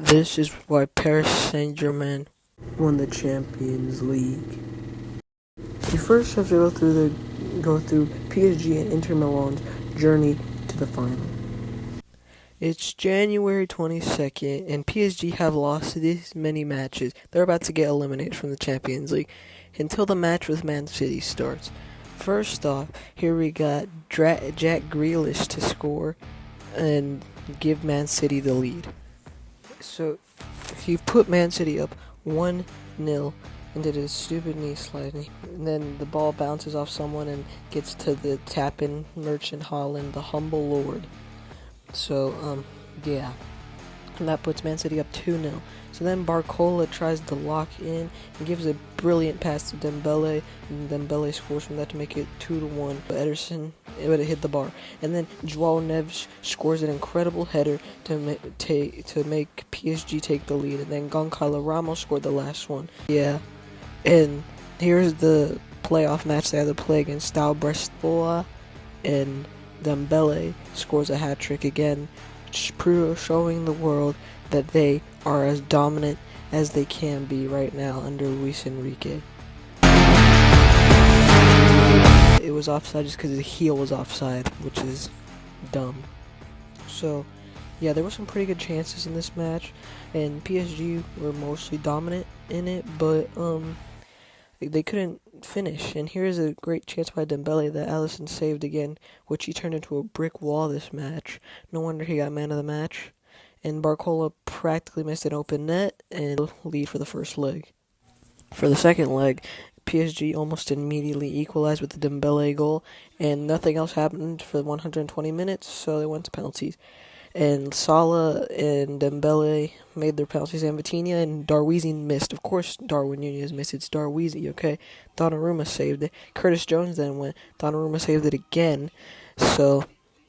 This is why Paris Saint-Germain won the Champions League. You first have to go through PSG and Inter Milan's journey to the final. It's January 22nd, and PSG have lost this many matches. They're about to get eliminated from the Champions League until the match with Man City starts. First off, here we got Jack Grealish to score and give Man City the lead. So, he put Man City up 1-0 and did a stupid knee slide. And then the ball bounces off someone and gets to the tap-in merchant Haaland, the humble lord. So, yeah. And that puts Man City up 2-0. So then Barcola tries to lock in and gives a brilliant pass to Dembele, and Dembele scores from that to make it 2-1. But Ederson, it hit the bar. And then João Neves scores an incredible header to make PSG take the lead. And then Goncalo Ramos scored the last one. Yeah. And here's the playoff match they had to play against Stal Brestola, and Dembele scores a hat-trick again, showing the world that they are as dominant as they can be right now under Luis Enrique. It was offside just because his heel was offside, which is dumb. So, yeah, there were some pretty good chances in this match, and PSG were mostly dominant in it, but they couldn't finish. And here's a great chance by Dembele that Alisson saved again, which he turned into a brick wall this match. No wonder he got man of the match. And Barcola practically missed an open net and lead for the first leg. For the second leg, PSG almost immediately equalized with the Dembele goal, and nothing else happened for 120 minutes, so they went to penalties. And Salah and Dembele made their penalties, and Vitinha and Darweezy missed. Of course, Darwin Nunez missed. It's Darweezy, okay? Donnarumma saved it. Curtis Jones then went. Donnarumma saved it again. So,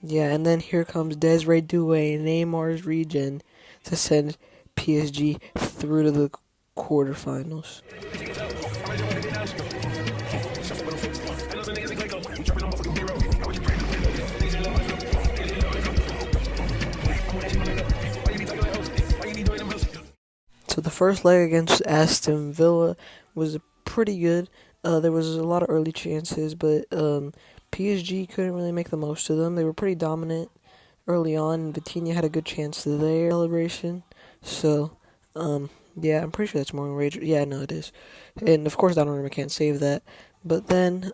yeah, and then here comes Desiree Doué, Neymar's regen, to send PSG through to the quarterfinals. So the first leg against Aston Villa was pretty good. There was a lot of early chances, but PSG couldn't really make the most of them. They were pretty dominant early on, and Vitinha had a good chance there. Celebration. So, yeah, I'm pretty sure that's more rage. Yeah, no, it is. And of course, Donnarumma can't save that. But then,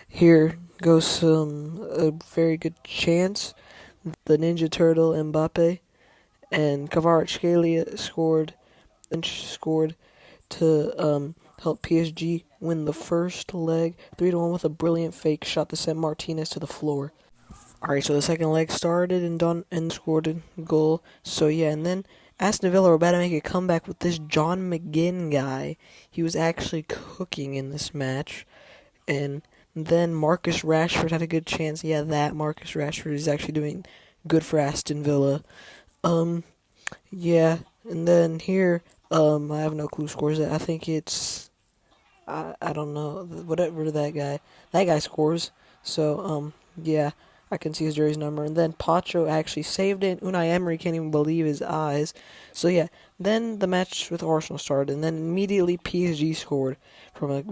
here goes a very good chance. The Ninja Turtle Mbappe and Kvaratskhelia scored to help PSG win the first leg 3-1 with a brilliant fake shot to send Martinez to the floor. Alright, so the second leg started and scored a goal. So yeah, and then Aston Villa were about to make a comeback with this John McGinn guy. He was actually cooking in this match. And then Marcus Rashford had a good chance. Yeah, that Marcus Rashford is actually doing good for Aston Villa. Yeah, and then here, I have no clue who scores it. I think it's, I don't know, whatever that guy scores. So, yeah, I can see his jersey number. And then Pacho actually saved it. Unai Emery can't even believe his eyes. So, yeah, then the match with Arsenal started, and then immediately PSG scored from a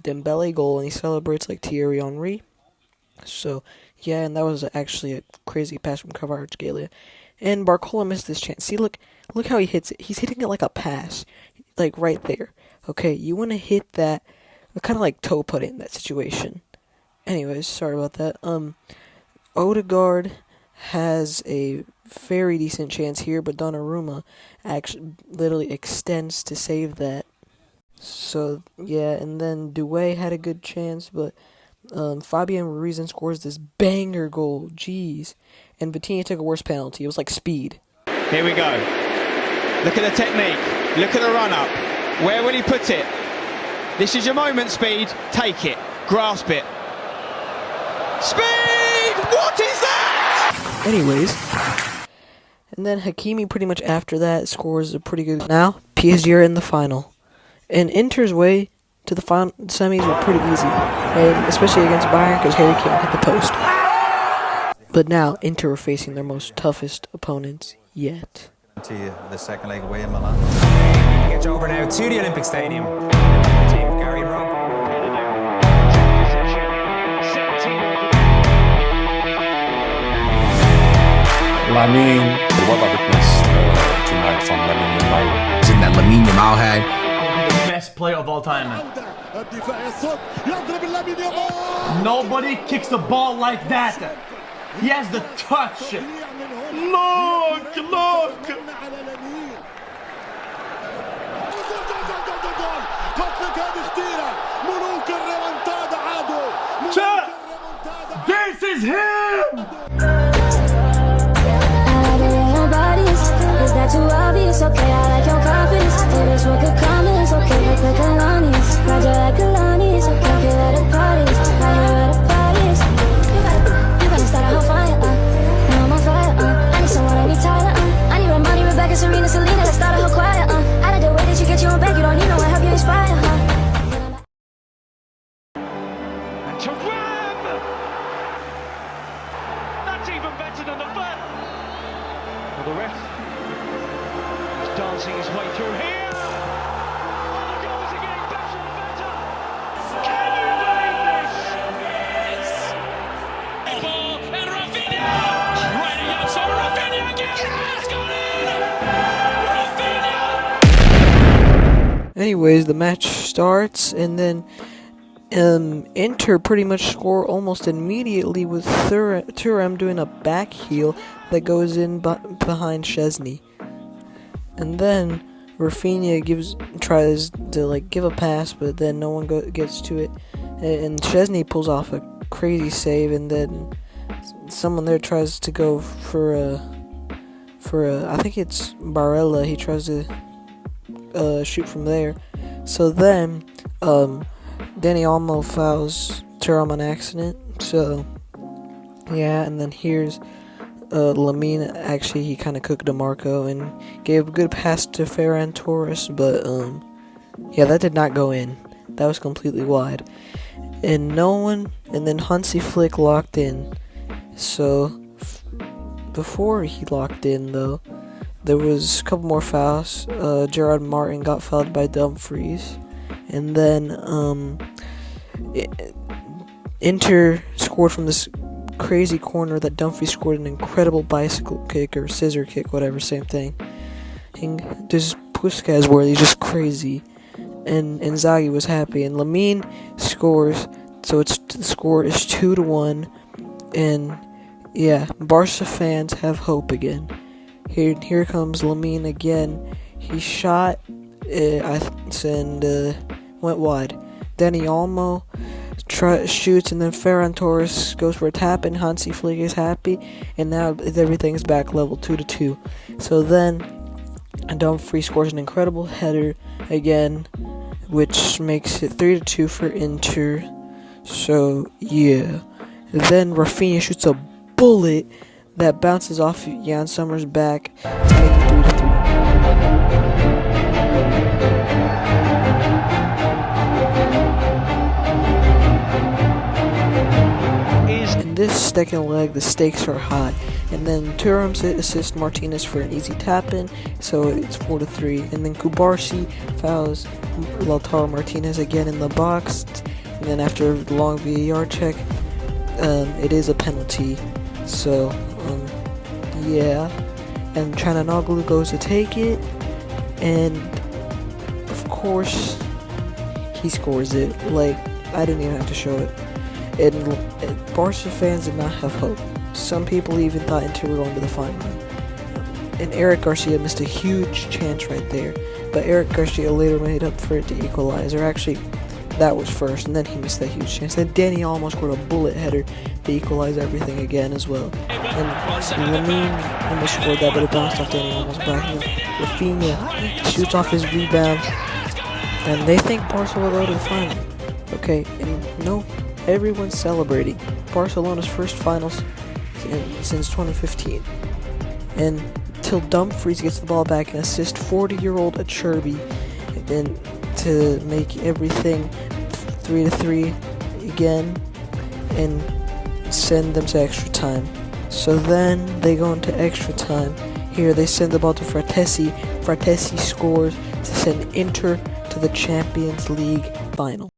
Dembele goal, and he celebrates like Thierry Henry. So, yeah, and that was actually a crazy pass from Kvaratskhelia. And Barcola missed this chance. See, look how he hits it. He's hitting it like a pass, like right there. Okay, you want to hit that, kind of like toe put in that situation. Anyways, sorry about that. Odegaard has a very decent chance here, but Donnarumma actually literally extends to save that. So, yeah, and then Doué had a good chance, but Fabian Ruiz scores this banger goal. Jeez. And Vitinha took a worse penalty. It was like speed. Here we go. Look at the technique. Look at the run-up. Where will he put it? This is your moment, Speed. Take it. Grasp it. Speed! What is that? Anyways. And then Hakimi pretty much after that scores a pretty good... Now, PSG are in the final. And Inter's way to the final semis were pretty easy. And especially against Bayern because Harry Kane hit the post. But now, Inter are facing their most toughest opponents yet. To the second leg away in Milan. Get you over now to the Olympic Stadium. Team Gary Robb. Lamine, what I witnessed tonight from Lamine Yamal. That Lamine Yamal had. The best player of all time, man. Nobody kicks the ball like that. He has the touch. Look! This is him! Is that too obvious? Okay, I like your confidence. Oh, that's what could come is okay, like the Kalani's. Roger like Kalani's. Okay, feel at the parties. I hear at the parties. You better start a whole fire, now I'm on fire, I need someone, I need Tyler, I need Romani, Rebecca, Serena, Selena. Let's start a whole choir, I like the way that you get your own back. You don't need no one, help you inspire, And to Ram! That's even better than the first. Well, the ref is dancing his way through here. Oh, the goals are getting better and better. Can you believe this? Yes. Ball and Rafinha! Right again, so Rafinha again! It's gone in! Rafinha! Anyways, the match starts, and then Inter pretty much score almost immediately with Thuram doing a back heel that goes in behind Szczesny. And then Rafinha tries to give a pass, but then no one gets to it. And Szczesny pulls off a crazy save, and then someone there tries to go for a I think it's Barella. He tries to shoot from there. So then Dani Olmo fouls Thuram on accident. So yeah, and then here's Lamine. Actually, he kind of cooked DeMarco and gave a good pass to Ferran Torres, but yeah, that did not go in. That was completely wide, and then Hansi Flick locked in. So before he locked in, though, there was a couple more fouls. Gerard Martin got fouled by Dumfries, and then Inter scored from this crazy corner that Dumfries scored an incredible bicycle kick or scissor kick, whatever, same thing. And there's Puskas where he's just crazy, and Inzaghi was happy, and Lamine scores, so the score is 2-1, and yeah, Barca fans have hope again. Here comes Lamine again. He shot, and went wide. Dani Olmo shoots, and then Ferran Torres goes for a tap, and Hansi Flick is happy, and now everything's back level 2-2. So then Dumfries scores an incredible header again, which makes it 3-2 for Inter. So yeah, then Rafinha shoots a bullet that bounces off Jan Sommer's back to make it 3-3. In this second leg, the stakes are high, and then Thuram assists Martinez for an easy tap-in, so it's 4-3. And then Kubarsi fouls Lautaro Martinez again in the box, and then after a long VAR check, it is a penalty. So yeah, and Çalhanoğlu goes to take it, and of course he scores it. I didn't even have to show it. And Barca fans did not have hope. Some people even thought Inter were going to the final. And Eric Garcia missed a huge chance right there, but Eric Garcia later made up for it to equalize. Or actually, that was first, and then he missed that huge chance. Then Dani almost scored a bullet header to equalize everything again as well. And Lamine almost scored that, but it bounced off Dani almost back. And Rafinha shoots off his rebound, and they think Barca will go to the final. Okay, and no, everyone's celebrating. Barcelona's first finals since 2015. And till Dumfries gets the ball back and assists 40-year-old Acerbi, and then to make everything 3-3 again and send them to extra time. So then they go into extra time. Here they send the ball to Fratesi. Fratesi scores to send Inter to the Champions League final.